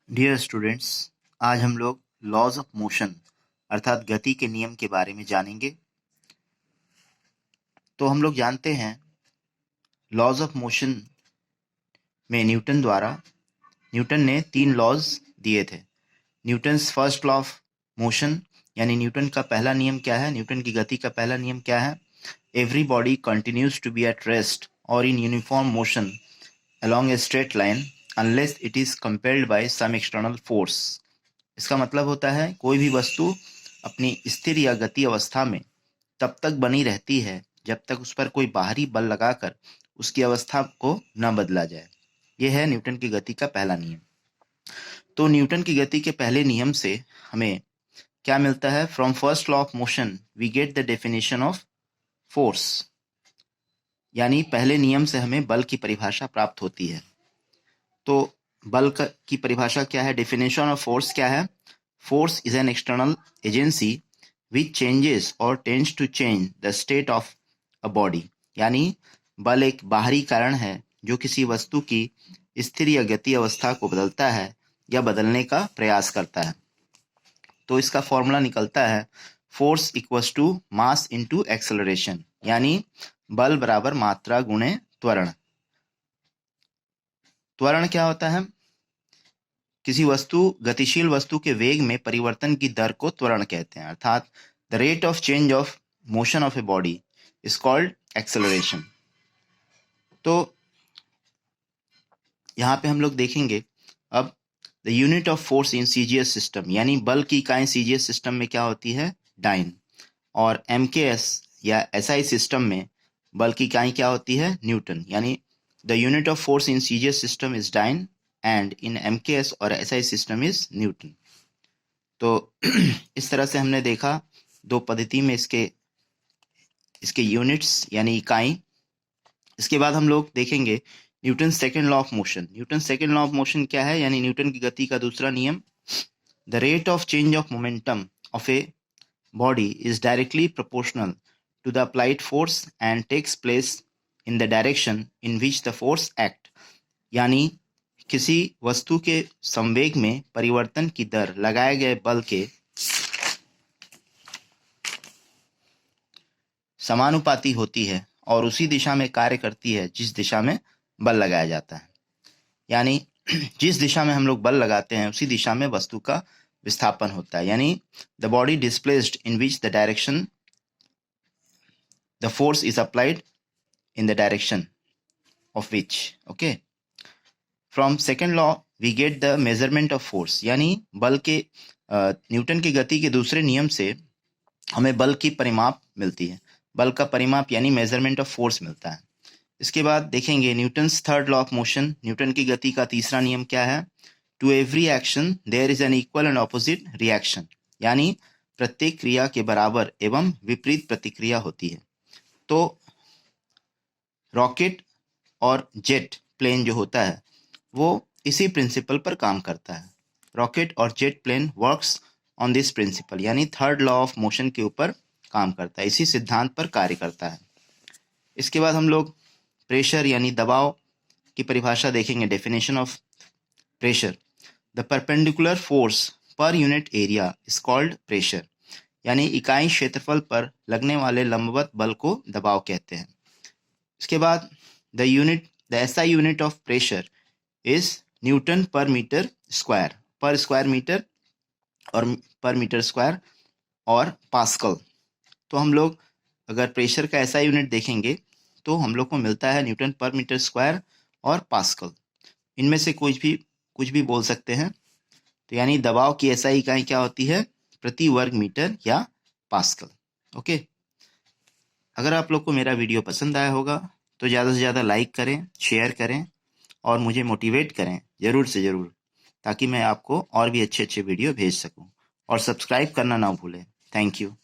Dear students, आज हम लोग लॉज ऑफ मोशन अर्थात गति के नियम के बारे में जानेंगे। तो हम लोग जानते हैं लॉज ऑफ मोशन में न्यूटन ने 3 लॉज दिए थे। Newton's first law of motion यानी न्यूटन का पहला नियम क्या है, न्यूटन की गति का पहला नियम क्या है? Every body continues to be at rest और in uniform motion along a straight line unless it is compelled by some external force। इसका मतलब होता है कोई भी वस्तु अपनी स्थिर या गति अवस्था में तब तक बनी रहती है जब तक उस पर कोई बाहरी बल लगाकर उसकी अवस्था को न बदला जाए। यह है न्यूटन की गति का पहला नियम। तो न्यूटन की गति के पहले नियम से हमें क्या मिलता है? From first law of motion we get the definition of force, यानी पहले नियम से हमें बल की परिभाषा प्राप्त होती है। तो बल की परिभाषा क्या है? डेफिनेशन ऑफ फोर्स क्या है? Force is an external agency which changes or tends to change the state of a body. यानी बल एक बाहरी कारण है जो किसी वस्तु की स्थिर या गति अवस्था को बदलता है या बदलने का प्रयास करता है। तो इसका फॉर्मूला निकलता है force equals to mass into acceleration, यानी बल बराबर मात्रा गुणे त्वरण। त्वरण क्या होता है? किसी गतिशील वस्तु के वेग में परिवर्तन की दर को त्वरण कहते हैं, अर्थात the rate of change of motion of a body is called acceleration. तो यहाँ पे हम लोग देखेंगे अब the unit of force in CGS system, यानी बल की इकाई सीजीएस सिस्टम में क्या होती है? डाइन। और एमकेएस या एसआई सिस्टम में बल की इकाई क्या होती है? न्यूटन। यानी the unit of force in CGS system is dyne and in MKS और एसआई सिस्टम इज न्यूटन। तो इस तरह से हमने देखा दो पद्धति में इसके यूनिट्स यानी इकाई। इसके बाद हम लोग देखेंगे Newton second law of motion. Newton second law of motion क्या है? यानी न्यूटन की गति का दूसरा नियम। The rate of change of momentum of A body is directly proportional to the applied force and takes place in the direction in which the force act। यानी किसी वस्तु के संवेग में परिवर्तन की दर लगाए गए बल के समानुपाती होती है और उसी दिशा में कार्य करती है जिस दिशा में बल लगाया जाता है। यानी जिस दिशा में हम लोग बल लगाते हैं उसी दिशा में वस्तु का विस्थापन होता है। यानी the body displaced in which the direction the force is applied in the direction of which. Okay, from second law we get the measurement of force. यानी बल के न्यूटन की गति के दूसरे नियम से हमें बल की परिमाप मिलती है। बल का परिमाप यानी मेजरमेंट ऑफ फोर्स मिलता है। इसके बाद देखेंगे Newton's third law of motion. Newton की गति का तीसरा नियम क्या है? To every action there is an equal and opposite reaction. यानी प्रत्येक क्रिया के बराबर एवं विपरीत प्रतिक्रिया होती है। तो रॉकेट और जेट प्लेन जो होता है वो इसी प्रिंसिपल पर काम करता है। रॉकेट और jet plane works on this principle, यानी थर्ड लॉ ऑफ मोशन के ऊपर काम करता है, इसी सिद्धांत पर कार्य करता है। इसके बाद हम लोग प्रेशर यानी दबाव की परिभाषा देखेंगे। Definition of pressure, the perpendicular force per unit area is called pressure. यानी इकाई क्षेत्रफल पर लगने वाले लंबवत बल को दबाव कहते हैं। इसके बाद the SI unit of pressure is Newton पर मीटर स्क्वायर, पर स्क्वायर मीटर और पर मीटर स्क्वायर और पास्कल। तो हम लोग अगर प्रेशर का एसआई यूनिट देखेंगे तो हम लोग को मिलता है न्यूटन पर मीटर स्क्वायर और पास्कल। इनमें से कुछ भी बोल सकते हैं। तो यानी दबाव की एसआई इकाई क्या होती है? प्रति वर्ग मीटर या पास्कल। ओके, अगर आप लोग को मेरा वीडियो पसंद आया होगा तो ज़्यादा से ज़्यादा लाइक करें, शेयर करें और मुझे मोटिवेट करें ज़रूर से ज़रूर, ताकि मैं आपको और भी अच्छे अच्छे वीडियो भेज सकूं। और सब्सक्राइब करना ना भूलें। Thank you.